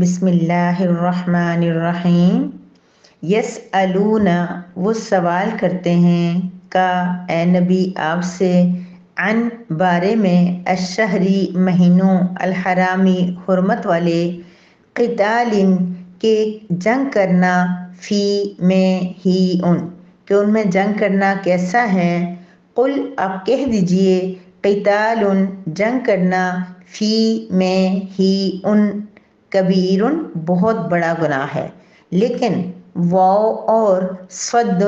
بسم اللہ الرحمن الرحیم۔ یسألون، وہ سوال کرتے ہیں، کا اے نبی آپ سے، عن بارے میں، الشہری مہینوں، الحرامی حرمت والے، قتال کے جنگ کرنا، فی میں ہی کہ ان میں جنگ کرنا کیسا ہے۔ قل آپ کہہ دیجئے، قتال جنگ کرنا، فی میں ہی کبیر بہت بڑا گناہ ہے، لیکن واو اور صد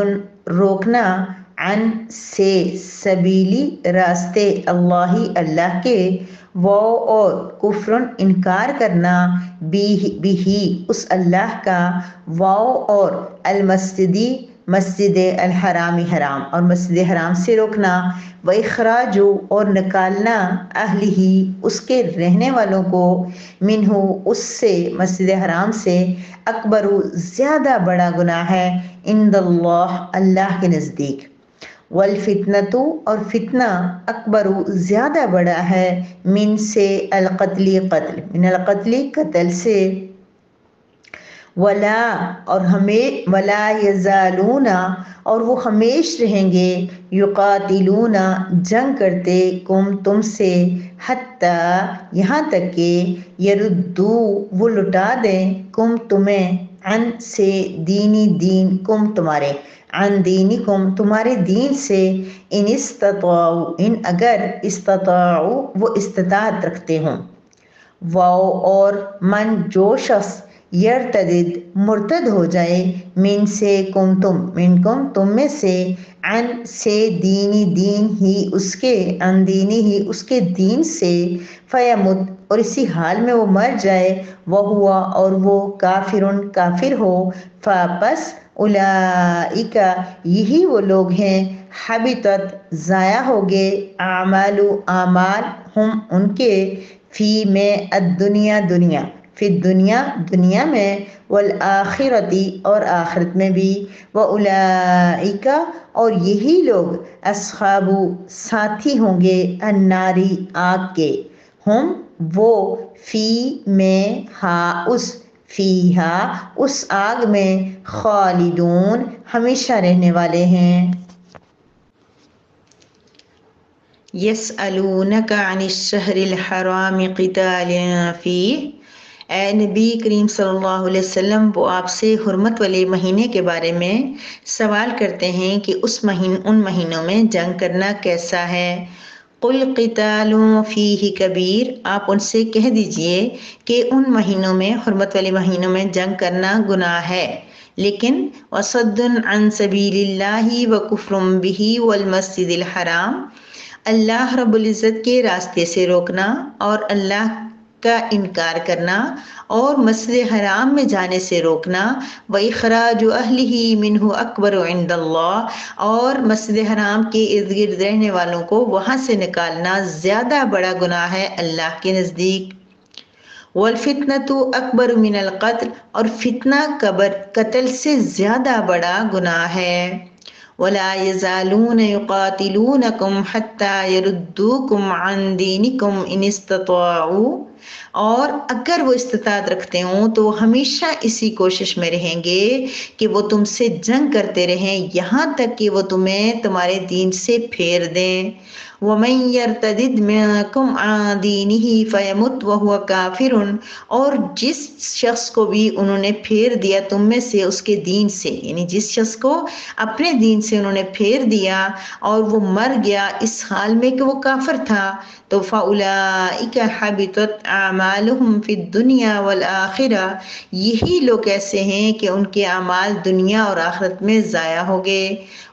روکنا، عن سے، سبیلی راستے، اللہ کے، واو اور کفر انکار کرنا، بھی اس اللہ کا، واو اور المسجدی مسجد الحرامی حرام اور مسجد حرام سے روکنا، وَإِخْرَاجُ اور نکالنا، اہلہ اس کے رہنے والوں کو، منہ اس سے مسجد حرام سے، اکبر زیادہ بڑا گناہ ہے، عند اللہ اللہ کے نزدیک، والفتنۃ اور فتنہ، اکبر زیادہ بڑا ہے، من سے، القتل قتل، من القتل قتل سے، ولا اور ہمیں، ولا یزالون اور وہ ہمیش رہیں گے، یقاتلون جنگ کرتے، کم تم سے، حتی یہاں تک کہ، یردو وہ لٹا دیں، کم تمہیں، عن سے، دینی دین، کم تمہارے، عن دینکم تمہارے دین سے، ان استطاعوا ان اگر، استطاعوا وہ استطاعت رکھتے ہوں، واو اور من جو شخص، یرتدد مرتد ہو جائے، من سے تم میں سے، عن سے، دینی دین ہی اس کے، عن دینی ہی اس کے دین سے، فیمت اور اسی حال میں وہ مر جائے، وہوا اور وہ، کافر ہو، فاپس، اولئک یہی وہ لوگ ہیں، حبطت ضائع ہوگے، اعمال ہم ان کے، فی میں، الدنیا فی دنیا میں، والآخرتی اور آخرت میں بھی، واولئک اور یہی لوگ، اصحاب ساتھی ہوں گے، الناری آگ کے، ہم وہ، فی میں، فیہا اس آگ میں، خالدون ہمیشہ رہنے والے ہیں۔ یسألونک عن الشہر الحرام قتال فیہ، اے نبی کریم صلی اللہ علیہ وسلم وہ آپ سے حرمت والے مہینے کے بارے میں سوال کرتے ہیں کہ ان مہینوں میں جنگ کرنا کیسا ہے۔ قل قتال فیہ کبیر آپ ان سے کہہ دیجئے کہ ان مہینوں میں، حرمت والے مہینوں میں جنگ کرنا گناہ ہے، لیکن وصد عن سبیل اللہ وکفر بہ والمسجد الحرام اللہ رب العزت کے راستے سے روکنا اور اللہ کا انکار کرنا اور مسجد حرام میں جانے سے روکنا، وَإِخْرَاجُ أَهْلِهِ مِنْهُ أَكْبَرُ عِنْدَ اللَّهِ اور مسجد حرام کے ارد گرد رہنے والوں کو وہاں سے نکالنا زیادہ بڑا گناہ ہے اللہ کے نزدیک، وَالْفِتْنَةُ أَكْبَرُ مِنَ الْقَتْلِ اور فتنہ قتل سے زیادہ بڑا گناہ ہے، وَلَا يَزَالُونَ يُقَاتِلُونَكُمْ حَتَّى يَرُدُّوكُمْ عَنْ دِينِكُمْ إِنِ اسْتَطَاعُوا اور اگر وہ استطاعت رکھتے ہوں تو ہمیشہ اسی کوشش میں رہیں گے کہ وہ تم سے جنگ کرتے رہیں یہاں تک کہ وہ تمہیں تمہارے دین سے پھیر دیں، وَمَن يَرْتَدِدْ مِنْكُمْ عَنْ دِينِهِ فَيَمُتْ وَهُوَ كَافِرٌ اور جس شخص کو بھی انہوں نے پھیر دیا تم میں سے اس کے دین سے، یعنی جس شخص کو اپنے دین سے انہوں نے پھیر دیا اور وہ مر گیا اس حال میں کہ وہ کافر تھا، تو فَأُولَئِكَ حَبِطَتْ أَعْمَالُهُمْ فِي الدُّنْيَا وَالْآخِرَةِ یہی لوگ ایسے ہیں کہ ان کے اعمال دنیا اور آخرت میں ضائع ہو گئے،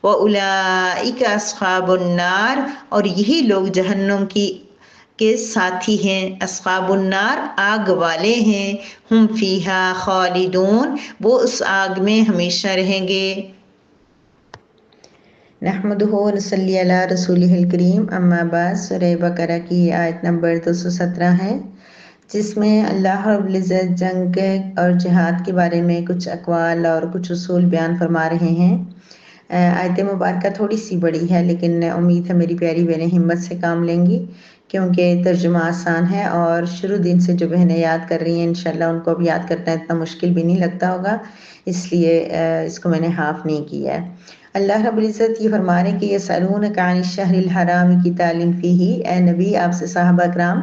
وَأُولَئِكَ أَصْحَابُ النَّارِ اور یہی لوگ جہنم کے ساتھی ہیں، اصحاب النار آگ والے ہیں، ہم فیہا خالدون وہ اس آگ میں ہمیشہ رہیں گے۔ نحمدہ و نصلی علی رسولہ الکریم، اما بعد، سورہ بقرہ کی آیت نمبر 217 ہے، جس میں اللہ رب العزت جنگ اور جہاد کے بارے میں کچھ اقوال اور کچھ اصول بیان فرما رہے ہیں۔ آیت مبارکہ تھوڑی سی بڑی ہے لیکن امید ہے میری پیاری بہنیں ہمت سے کام لیں گی۔ کیونکہ ترجمہ آسان ہے اور شروع دن سے جو بہنیں یاد کر رہی ہیں انشاءاللہ ان کو اب یاد کرنا اتنا مشکل بھی نہیں لگتا ہوگا، اس لیے اس کو میں نے ہاف نہیں کیا ہے۔ اللہ رب العزت یہ فرما رہے ہیں کہ یسألونک عن الشہر الحرام قتال فیہ، اے نبی آپ سے صحابہ کرام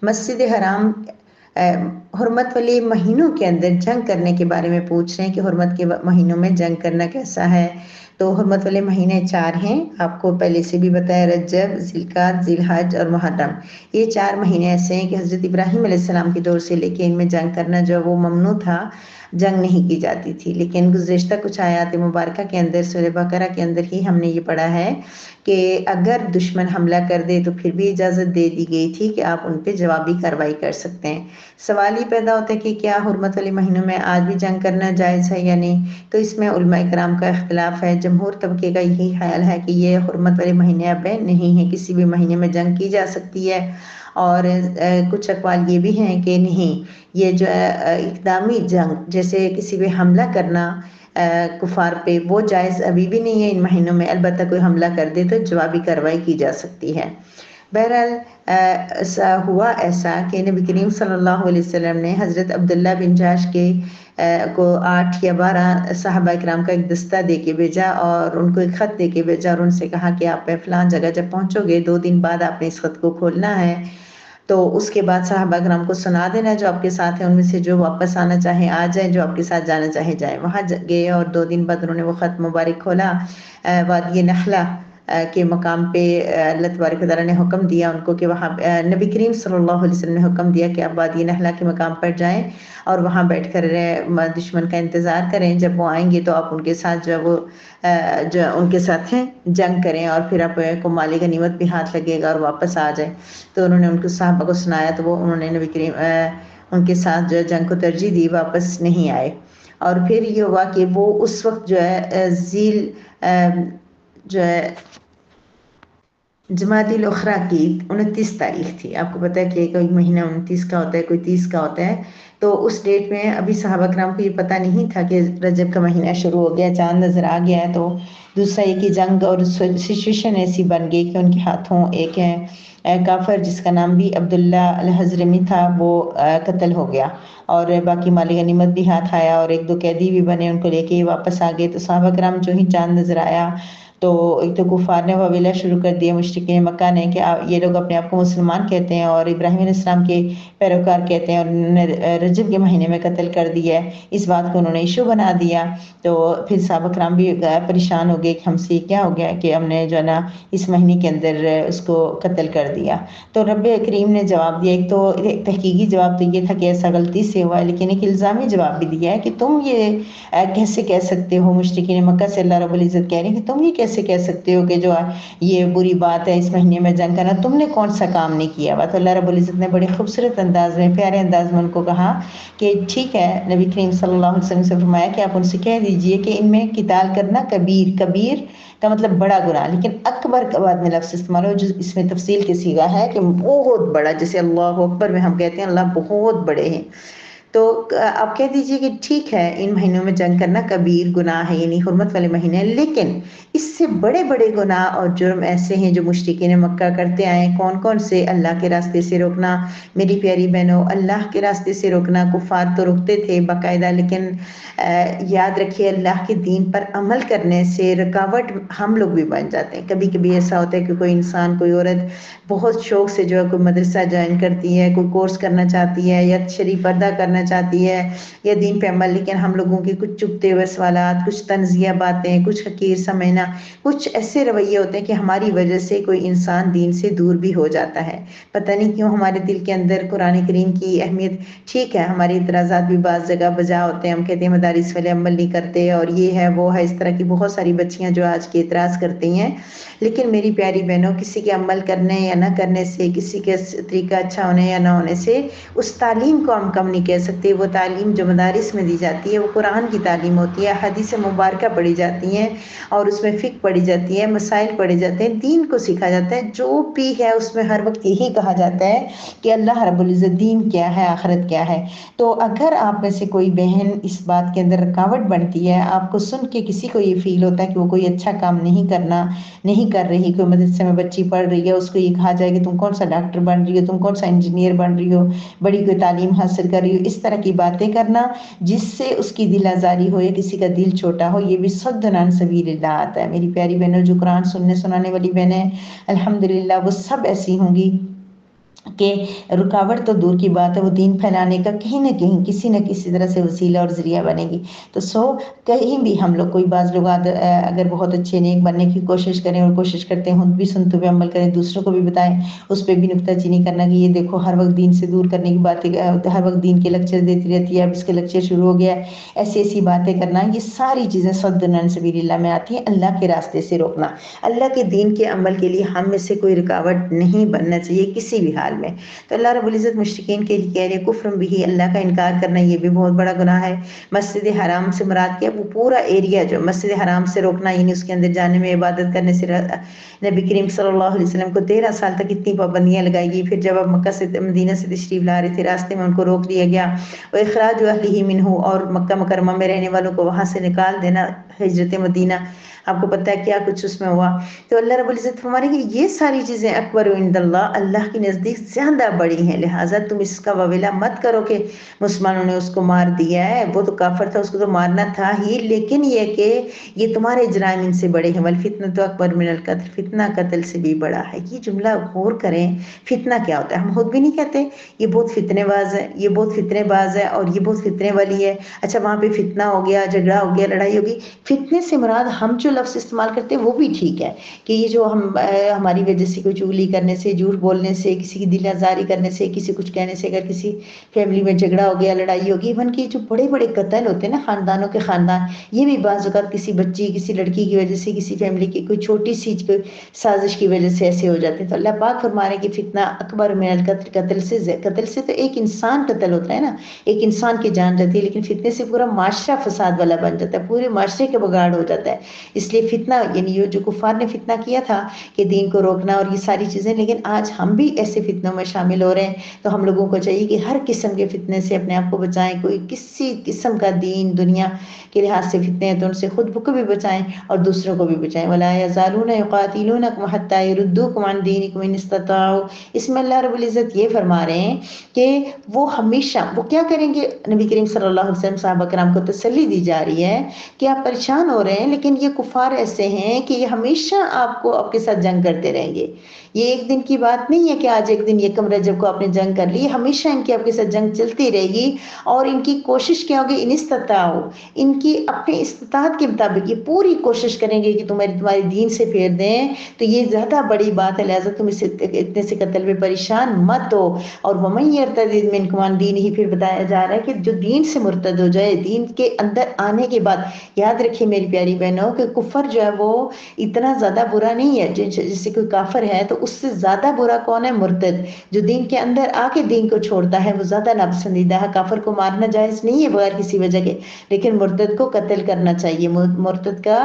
مسجد حرام حرمت والے مہینوں کے اندر جنگ کرنے کے بارے میں پوچھ رہے ہیں کہ حرمت کے مہینوں میں جنگ کرنا کیسا ہے۔ تو حرمت والے مہینے 4 ہیں، آپ کو پہلے سے بھی بتایا، رجب، ذی القعدہ، ذی الحج اور محرم۔ یہ 4 مہینے ایسے ہیں کہ حضرت ابراہیم علیہ السلام کے دور سے لے کے ان میں جنگ کرنا جو وہ ممنوع تھا، جنگ نہیں کی جاتی تھی۔ لیکن گزشتہ کچھ آیات مبارکہ کے اندر سورہ بقرہ کے اندر ہی ہم نے یہ پڑھا ہے کہ اگر دشمن حملہ کر دے تو پھر بھی اجازت دے دی گئی تھی کہ آپ ان پہ جوابی کارروائی کر سکتے ہیں۔ سوال یہ پیدا ہوتا ہے کہ کیا حرمت والے مہینوں میں آج بھی جنگ کرنا جائز ہے یا نہیں؟ تو اس میں علماء کرام کا اختلاف ہے۔ جمہور طبقے کا یہی خیال ہے کہ یہ حرمت والے مہینے اب نہیں ہیں، کسی بھی مہینے میں جنگ کی جا سکتی ہے، اور کچھ اقوال یہ بھی ہیں کہ نہیں، یہ جو ہے اقدامی جنگ جیسے کسی پہ حملہ کرنا کفار پہ، وہ جائز ابھی بھی نہیں ہے ان مہینوں میں، البتہ کوئی حملہ کر دے تو جوابی کارروائی کی جا سکتی ہے۔ بہرحال ہوا ایسا کہ نبی کریم صلی اللہ علیہ وسلم نے حضرت عبداللہ بن جاش کو 8 یا 12 صحابہ کرام کا ایک دستہ دے کے بھیجا اور ان کو ایک خط دے کے بھیجا اور ان سے کہا کہ آپ فلاں جگہ جب پہنچو گے 2 دن بعد آپ نے اس خط کو کھولنا ہے، تو اس کے بعد صحابہ کرام کو سنا دینا جو آپ کے ساتھ ہیں، ان میں سے جو واپس آنا چاہیں آ جائیں، جو آپ کے ساتھ جانا چاہیں جائیں۔ وہاں گئے اور 2 دن بعد انہوں نے وہ خط مبارک کھولا۔ وادی نخلہ کے مقام پہ اللہ تبارک و تعالیٰ نے حکم دیا ان کو کہ وہاں نبی کریم صلی اللہ علیہ وسلم نے حکم دیا کہ آپ وادی نخلہ کے مقام پر جائیں اور وہاں بیٹھ کر دشمن کا انتظار کریں، جب وہ آئیں گے تو آپ ان کے ساتھ جو ان کے ساتھ ہیں جنگ کریں اور پھر آپ کو مال غنیمت بھی ہاتھ لگے گا اور واپس آ جائیں۔ تو انہوں نے ان کو صحابہ کو سنایا تو انہوں نے نبی کریم ان کے ساتھ جو جنگ کو ترجیح دی، واپس نہیں آئے۔ اور پھر یہ ہوا کہ وہ اس وقت جو ہے جو ہے جمادی الاخری کی 29 تاریخ تھی۔ آپ کو پتہ ہے کہ کوئی مہینہ 29 کا ہوتا ہے، کوئی 30 کا ہوتا ہے، تو اس ڈیٹ میں ابھی صحابہ کرام کو یہ پتہ نہیں تھا کہ رجب کا مہینہ شروع ہو گیا، چاند نظر آ گیا ہے۔ تو دوسرا یہ کہ جنگ اور سچویشن ایسی بن گئی کہ ان کے ہاتھوں ایک کافر جس کا نام بھی عبداللہ الحضرمی تھا وہ قتل ہو گیا، اور باقی مال غنیمت بھی ہاتھ آیا اور 1-2 قیدی بھی بنے، ان کو لے کے واپس آ گئے۔ تو صحابہ کرام جو ہی چاند نظر آیا تو ایک تو کفار نے واویلا شروع کر دیا، مشرکین مکہ نے، کہ یہ لوگ اپنے آپ کو مسلمان کہتے ہیں اور ابراہیم علیہ السلام کے پیروکار کہتے ہیں اور انہوں نے رجب کے مہینے میں قتل کر دیا ہے، اس بات کو انہوں نے ایشو بنا دیا۔ تو پھر صحابہ کرام بھی پریشان ہو گئے کہ ہم سے کیا ہو گیا کہ ہم نے جو ہے نا اس مہینے کے اندر اس کو قتل کر دیا۔ تو رب کریم نے جواب دیا، ایک تو تحقیقی جواب تو یہ تھا کہ ایسا غلطی سے ہوا ہے، لیکن ایک الزامی جواب بھی دیا ہے کہ تم یہ کیسے کہہ سکتے ہو، مشرکین مکہ سے اللہ رب العزت کہہ رہے ہیں کہ تم یہ کیسے کہہ سکتے ہو کہ جو یہ بری بات ہے اس مہینے میں جنگ کرنا، تم نے کون سا کام نہیں کیا ہوا۔ تو اللہ رب العزت نے بڑے خوبصورت انداز میں، پیارے انداز میں ان کو کہا کہ ٹھیک ہے، نبی کریم صلی اللہ علیہ وسلم سے فرمایا کہ آپ ان سے کہہ دیجئے کہ ان میں قتال کرنا کبیر کا مطلب بڑا گناہ، لیکن اکبر کا بعد میں لفظ استعمال ہو جو اس میں تفصیل کی صیغہ ہے کہ بہت بڑا، جیسے اللہ اکبر میں ہم کہتے ہیں اللہ بہت بڑے ہیں۔ تو آپ کہہ دیجئے کہ ٹھیک ہے ان مہینوں میں جنگ کرنا کبیر گناہ ہے، یعنی حرمت والے مہینے ہیں، لیکن اس سے بڑے بڑے گناہ اور جرم ایسے ہیں جو مشرکین مکہ کرتے آئے ہیں۔ کون کون سے؟ اللہ کے راستے سے روکنا، میری پیاری بہنوں، اللہ کے راستے سے روکنا۔ کفار تو رکتے تھے باقاعدہ، لیکن یاد رکھیے اللہ کے دین پر عمل کرنے سے رکاوٹ ہم لوگ بھی بن جاتے ہیں۔ کبھی کبھی ایسا ہوتا ہے کہ کوئی انسان، کوئی عورت بہت شوق سے جو ہے کوئی مدرسہ جوائن کرتی ہے، کوئی کورس کرنا چاہتی ہے یا شریف پردہ کرنا چاہتی ہے یا دین پہ عمل، لیکن ہم لوگوں کے کچھ چبھتے ہوئے سوالات، کچھ طنزیہ باتیں، کچھ حقیر سمجھنا، کچھ ایسے رویے ہوتے ہیں کہ ہماری وجہ سے کوئی انسان دین سے دور بھی ہو جاتا ہے۔ پتہ نہیں کیوں ہمارے دل کے اندر قرآن کریم کی اہمیت، ٹھیک ہے ہماری اعتراضات بھی بعض جگہ بجا ہوتے ہیں، ہم کہتے ہیں مدارس والے عمل نہیں کرتے اور یہ ہے وہ ہے، اس طرح کی بہت ساری بچیاں جو آج کے اعتراض کرتی ہیں، لیکن میری پیاری بہنوں، کسی کے عمل کرنے یا نہ کرنے سے، کسی کے طریقہ اچھا ہونے یا نہ ہونے سے اس تعلیم کو ہم کم نہیں کہہ سکتے. وہ تعلیم جو مدارس میں دی جاتی ہے وہ قرآن کی تعلیم ہوتی ہے, حدیث مبارکہ پڑھی جاتی ہیں اور اس میں فقہ پڑھی جاتی ہے, مسائل پڑھے جاتے ہیں, دین کو سیکھا جاتا ہے. جو بھی ہے اس میں ہر وقت یہی کہا جاتا ہے کہ اللہ رب العزت دین کیا ہے, آخرت کیا ہے. تو اگر آپ میں سے کوئی بہن اس بات کے اندر رکاوٹ بنتی ہے, آپ کو سن کے کسی کو یہ فیل ہوتا ہے کہ وہ کوئی اچھا کام نہیں کر رہی, کوئی مدرسے میں بچی پڑھ رہی ہے, اس کو یہ کہا جائے کہ تم کون سا ڈاکٹر بن رہی ہو, تم کون سا انجینئر بن رہی ہو, بڑی کوئی تعلیم حاصل کر رہی ہو, اس طرح کی باتیں کرنا جس سے اس کی دل آزاری ہو یا کسی کا دل چھوٹا ہو, یہ بھی صد عن سبیل اللہ آتا ہے. میری پیاری بہنوں, جو قرآن سننے سنانے والی بہنیں الحمدللہ وہ سب ایسی ہوں گی کہ رکاوٹ تو دور کی بات ہے, وہ دین پھیلانے کا کہیں نہ کہیں کسی نہ کسی طرح سے وسیلہ اور ذریعہ بنے گی. تو کہیں بھی ہم لوگ کوئی بعض لوگ اگر بہت اچھے نیک بننے کی کوشش کریں اور کوشش کرتے ہیں, خود بھی سنتوں پہ عمل کریں, دوسروں کو بھی بتائیں, اس پہ بھی نکتہ چینی کرنا کہ یہ دیکھو ہر وقت دین سے دور کرنے کی باتیں, ہر وقت دین کے لیکچر دیتی رہتی ہے, اب اس کے لیکچر شروع ہو گیا ہے, ایسی باتیں کرنا, یہ ساری چیزیں صد عن سبیل اللہ میں آتی ہیں. اللہ کے راستے سے روکنا, اللہ کے دین کے عمل کے لیے ہم میں سے کوئی رکاوٹ نہیں بننا چاہیے کسی بھی حال میں. تو اللہ رب العزت مشرکین کے لیے کہہ رہے کفر بھی, اللہ کا انکار کرنا یہ بھی بہت بڑا گناہ ہے. مسجد حرام سے مراد کیا, وہ پورا ایریا جو مسجد حرام سے روکنا, یعنی اس کے اندر جانے میں, عبادت کرنے سے. نبی کریم صلی اللہ علیہ وسلم کو 13 سال تک اتنی پابندیاں لگائی گئی, پھر جب اب مکہ سے مدینہ سے تشریف لا رہے تھے راستے میں ان کو روک دیا گیا. وہ اخراج اہلہ منہ, اور مکہ مکرمہ میں رہنے والوں کو وہاں سے نکال دینا, ہجرت مدینہ, آپ کو پتہ ہے کیا کچھ اس میں ہوا. تو اللہ رب العزت فرما رہے ہیں کہ یہ ساری چیزیں اکبر عند اللہ, اللہ کے نزدیک زیادہ بڑی ہیں, لہٰذا تم اس کا وویلا مت کرو کہ مسلمانوں نے اس کو مار دیا ہے, وہ تو کافر تھا, اس کو تو مارنا تھا ہی, لیکن یہ کہ یہ تمہارے جرائم ان سے بڑے ہیں. والفتنۃ اکبر من القتل, فتنہ قتل سے بھی بڑا ہے. یہ جملہ غور کریں, فتنہ کیا ہوتا ہے, ہم خود بھی نہیں کہتے یہ بہت فتنے باز ہے, یہ بہت فتنے باز ہے, اور یہ بہت فتنے والی ہے. اچھا وہاں پہ فتنہ ہو گیا, جھگڑا ہو گیا, لڑائی ہوگی, فتنے سے مراد ہم جو لفظ استعمال کرتے ہیں وہ بھی ٹھیک ہے کہ یہ جو ہماری وجہ سے کوئی چغلی کرنے سے, جھوٹ بولنے سے, کسی کی دل آزاری کرنے سے, کسی کچھ کہنے سے, اگر کسی فیملی میں جھگڑا ہو گیا, لڑائی ہوگی, ایون کہ جو بڑے بڑے قتل ہوتے ہیں نا, خاندانوں کے خاندان, یہ بھی بعض اوقات کسی بچی, کسی لڑکی کی وجہ سے, کسی فیملی کی کوئی چھوٹی سی سازش کی وجہ سے ایسے ہو جاتے ہیں. تو اللہ پاک فرما رہے ہیں کہ فتنہ اکبر من القتل, قتل سے تو ایک انسان قتل ہوتا ہے نا, ایک انسان کی جان جاتی ہے, لیکن فتنے سے پورا معاشرہ فساد والا بن جاتا ہے, پورے معاشرے کا بگاڑ ہو جاتا ہے. اس لیے فتنہ, یعنی یہ جو کفار نے فتنہ کیا تھا کہ دین کو روکنا اور یہ ساری چیزیں, لیکن آج ہم بھی ایسے فتنوں میں شامل ہو رہے ہیں. تو ہم لوگوں کو چاہیے کہ ہر قسم کے فتنے سے اپنے آپ کو بچائیں. کوئی کسی قسم کا دین دنیا کے لحاظ سے فتنے ہیں تو ان سے خود کو بھی بچائیں اور دوسروں کو بھی بچائیں. وَلَا يَزَالُونَ يُقَاتِلُونَكُمْ حَتَّى يَرُدُّوكُمْ عَنْ دِينِكُمْ إِنِ اسْتَطَاعُوا. اس میں اللہ رب العزت یہ فرما رہے ہیں کہ وہ ہمیشہ, وہ کیا کریں گے, نبی کریم صلی اللہ علیہ وسلم صحابہ کرام کو تسلی دی جا رہی ہے کہ آپ پریشان ہو رہے ہیں, لیکن یہ کفار ایسے ہیں کہ یہ ہمیشہ آپ کو آپ کے ساتھ جنگ کرتے رہیں گے. یہ ایک دن کی بات نہیں ہے کہ آج ایک دن یکم رجب کو آپ نے جنگ کر لی, ہمیشہ ان کی آپ کے ساتھ جنگ چلتی رہے گی. اور ان کی کوشش کیا ہوگی, ان استطاعوا, ان کی اپنے استطاعت کے مطابق یہ پوری کوشش کریں گے کہ تمہاری دین سے پھیر دیں. تو یہ زیادہ بڑی بات ہے, لہٰذا تم اتنے سے قتل میں پریشان مت ہو. اور وَمَن يَرْتَدِدْ مِنْكُمْ عَنْ دِينِهِ, پھر بتایا جا رہا ہے کہ جو دین سے مرتد ہو جائے, دین کے اندر آنے کے بعد, یاد رکھیے میری پیاری بہنوں کہ کفر جو ہے وہ اتنا زیادہ برا نہیں ہے. جیسے کوئی کافر ہے تو اس سے زیادہ برا کون ہے, مرتد, جو دین کے اندر آ کے دین کو چھوڑتا ہے, وہ زیادہ ناپسندیدہ ہے. کافر کو مارنا جائز نہیں ہے بغیر کسی وجہ کے, لیکن مرتد کو قتل کرنا چاہیے. مرتد کا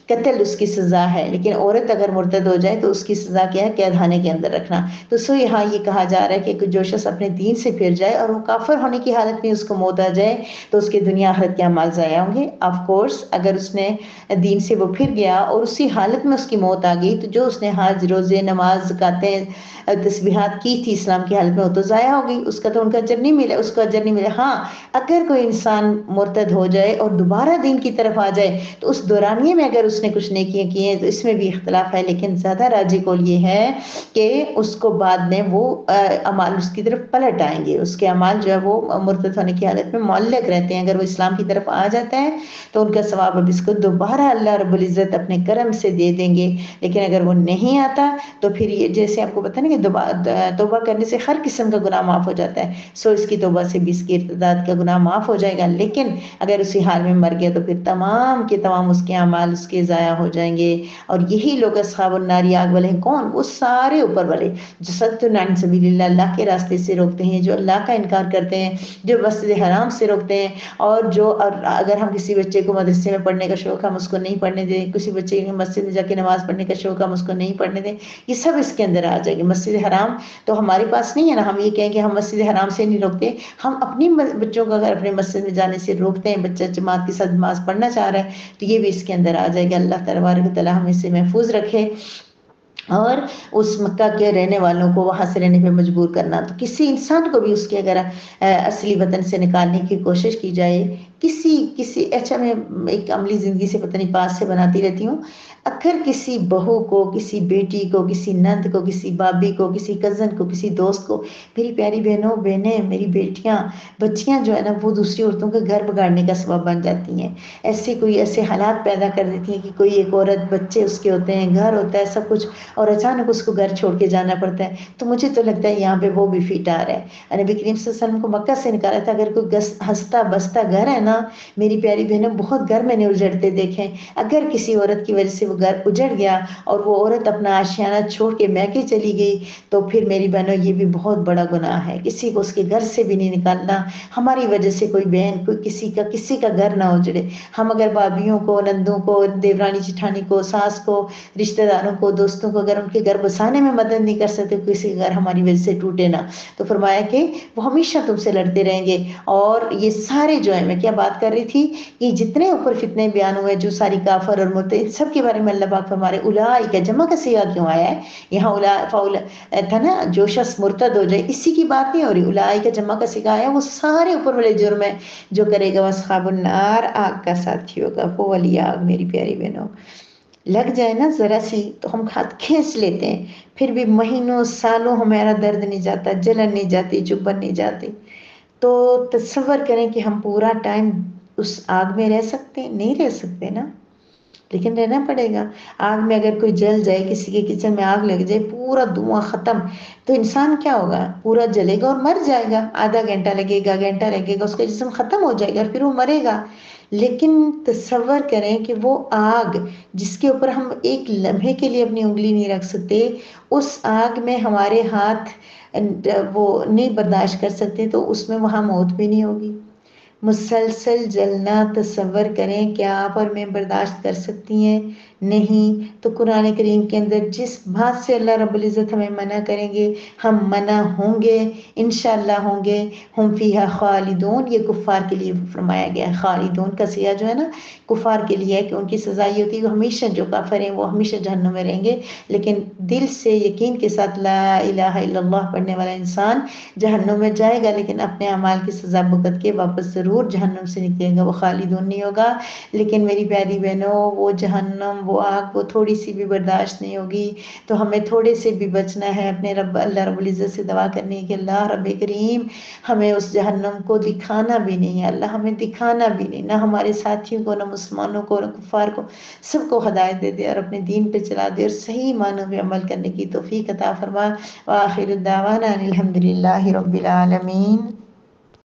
قتل اس کی سزا ہے, لیکن عورت اگر مرتد ہو جائے تو اس کی سزا کیا ہے, قید خانے کے اندر رکھنا. تو یہاں یہ کہا جا رہا ہے کہ جو شخص اپنے دین سے پھر جائے اور وہ کافر ہونے کی حالت میں اس کو موت آ جائے تو اس کے دنیا آخرت کے اعمال ضائع ہوں گے. آف کورس اگر اس نے دین سے وہ پھر گیا اور اسی حالت میں اس کی موت آ گئی, تو جو اس نے حج, روزے, نماز, زکاتیں, تسبیحات کی تھی اسلام کی حالت میں, وہ تو ضائع ہو گئی, اس کا تو ان کا اجر نہیں ملا, اس کو اجر نہیں ملا. ہاں اگر کوئی انسان مرتد ہو جائے اور دوبارہ دین کی طرف آ جائے تو اس دورانیے میں اگر اس نے کچھ نیکیاں کی ہیں تو اس میں بھی اختلاف ہے, لیکن زیادہ راجی قول یہ ہے کہ اس کو بعد میں وہ اعمال اس کی طرف پلٹ آئیں گے. اس کے اعمال جو ہے وہ مرتد ہونے کی حالت میں معلق رہتے ہیں. اگر وہ اسلام کی طرف آ جاتا ہے تو ان کا ثواب اب اس کو دوبارہ اللہ رب رب العزت اپنے کرم سے دے دیں گے. لیکن اگر وہ نہیں آتا تو پھر یہ جیسے آپ کو پتہ نا کہ توبہ کرنے سے ہر قسم کا گناہ معاف ہو جاتا ہے. اس کی توبہ سے 20 کی ارتداد کا گناہ معاف ہو جائے گا. لیکن اگر اسی حال میں مر گیا تو پھر تمام کے تمام اس کے اعمال اس کے ضائع ہو جائیں گے. اور یہی لوگ اصحاب النار آگ والے ہیں. کون؟ وہ سارے اوپر والے جو صد عن سبیل اللہ کے راستے سے روکتے ہیں, جو اللہ کا انکار کرتے ہیں, جو مسجد حرام سے روکتے ہیں, اور جو اگر ہم کسی بچے کو مدرسے میں پڑھنے کا شوق ہم اس کو نہیں پڑھنے دیں, کسی بچے کو مسجد میں جا کے نماز پڑھنے کا شوق ہم اس کو نہیں پڑھنے دیں, یہ سب اس کے اندر آ جائے گی. مسجد حرام تو ہمارے پاس نہیں ہے نا, ہم یہ کہیں کہ ہم مسجد حرام سے نہیں روکتے, ہم اپنی بچوں کو اگر اپنے مسجد میں جانے سے روکتے ہیں, بچہ جماعت کے ساتھ نماز پڑھنا چاہ رہا ہے تو یہ بھی اس کے اندر آ جائے گا. اللہ تبارک و تعالی ہمیں اس سے محفوظ رکھے. اور اس مکہ کے رہنے والوں کو وہاں سے رہنے پہ مجبور کرنا, تو کسی انسان کو بھی اس کے اگر اصلی وطن سے نکالنے کی کوشش کی جائے, کسی اچھا میں ایک عملی زندگی سے پتہ نہیں پاس سے بناتی رہتی ہوں, اگر کسی بہو کو, کسی بیٹی کو, کسی نند کو, کسی بابی کو, کسی کزن کو, کسی دوست کو, میری پیاری بہنیں, میری بیٹیاں, بچیاں جو ہے نا وہ دوسری عورتوں کا گھر بگاڑنے کا سبب بن جاتی ہیں. ایسے حالات پیدا کر دیتی ہیں کہ کوئی ایک عورت, بچے اس کے ہوتے ہیں, گھر ہوتا ہے, سب کچھ, اور اچانک اس کو گھر چھوڑ کے جانا پڑتا ہے. تو مجھے تو لگتا ہے یہاں پہ وہ بھی فٹ آ رہا ہے. نبی کریم صلی اللہ علیہ وسلم کو مکہ سے نکالا تھا. اگر کوئی ہنستا بستا گھر ہے نا, میری پیاری بہنیں, بہت گھر میں نے اجڑتے دیکھیں. اگر کسی عورت کی وجہ سے وہ گھر اجڑ گیا اور وہ عورت اپنا آشیانہ چھوڑ کے میکے چلی گئی, تو پھر میری بہنوں یہ بھی بہت بڑا گناہ ہے. کسی کو اس کے گھر سے بھی نہیں نکالنا. ہماری وجہ سے کوئی بہن, کوئی کسی کا گھر نہ اجڑے. ہم اگر بھابھیوں کو, نندوں کو, دیورانی جٹھانی کو, ساس کو, رشتہ داروں کو, دوستوں کو اگر ان کے گھر بسانے میں مدد نہیں کر سکتے, کسی گھر ہماری وجہ سے ٹوٹے نا, تو فرمایا کہ وہ ہمیشہ تم سے لڑتے رہیں گے. اور یہ سارے جو ہے, میں کیا بات کر رہی تھی, یہ جتنے اوپر فتنے بیان ہوئے, جو ساری کافر اور مرتد, سب کے بارے میں اللہ پاک فرما رہے اولئک, جمع کا صیغہ کیوں آیا ہے یہاں؟ تھا نا جو شخص مرتد ہو جائے, اسی کی بات نہیں ہو رہی. اولئک جمع کا صیغہ آیا, وہ سارے اوپر والے جرم ہے جو کرے گا اصحاب النار, آگ کا ساتھی ہوگا. وہ والی آگ میری پیاری بہنوں, لگ جائے نا ذرا سی تو ہم ہاتھ کھینچ لیتے ہیں, پھر بھی مہینوں سالوں ہمارا درد نہیں جاتا, جلن نہیں جاتی, چبھن نہیں جاتی. تو تصور کریں کہ ہم پورا ٹائم اس آگ میں رہ سکتے ہیں؟ نہیں رہ سکتے نا, لیکن رہنا پڑے گا. آگ میں اگر کوئی جل جائے, کسی کے کچن میں آگ لگ جائے, پورا دھواں ختم, تو انسان کیا ہوگا؟ پورا جلے گا اور مر جائے گا. آدھا گھنٹہ لگے گا, گھنٹہ لگے گا, اس کا جسم ختم ہو جائے گا اور پھر وہ مرے گا. لیکن تصور کریں کہ وہ آگ جس کے اوپر ہم ایک لمحے کے لیے اپنی انگلی نہیں رکھ سکتے, اس آگ میں ہمارے ہاتھ وہ نہیں برداشت کر سکتے, تو اس میں وہاں موت بھی نہیں ہوگی. مسلسل جلنا تصور کریں, کیا آپ اور میں برداشت کر سکتی ہیں؟ نہیں. تو قرآن کریم کے اندر جس بات سے اللہ رب العزت ہمیں منع کریں گے, ہم منع ہوں گے, انشاءاللہ ہوں گے. ہم فیہا خالدون, یہ کفار کے لیے فرمایا گیا ہے. خالدون کا صیغہ جو ہے نا کفار کے لیے ہے, کہ ان کی سزا یہ ہوتی ہے کہ ہمیشہ, جو کافر ہیں وہ ہمیشہ جہنم میں رہیں گے. لیکن دل سے یقین کے ساتھ لا الہ الا اللہ پڑھنے والا انسان جہنم میں جائے گا, لیکن اپنے اعمال کی سزا بھگت کے واپس ضرور جہنم سے نکلے گا. وہ خالدون نہیں ہوگا. لیکن میری پیاری بہنوں, وہ جہنم, وہ آگ, وہ تھوڑی سی بھی برداشت نہیں ہوگی. تو ہمیں تھوڑے سے بھی بچنا ہے. اپنے اللہ رب العزت سے دعا کرنے کہ اللہ رب کریم ہمیں اس جہنم کو دکھانا بھی نہیں ہے. اللہ ہمیں دکھانا بھی نہیں, نہ ہمارے ساتھیوں کو, نہ مسلمانوں کو, نہ کفار کو, سب کو ہدایت دے دے اور اپنے دین پہ چلا دے, اور صحیح معنوں میں عمل کرنے کی توفیق عطا فرما. وآخر الدعوانا الحمد للہ رب العالمین.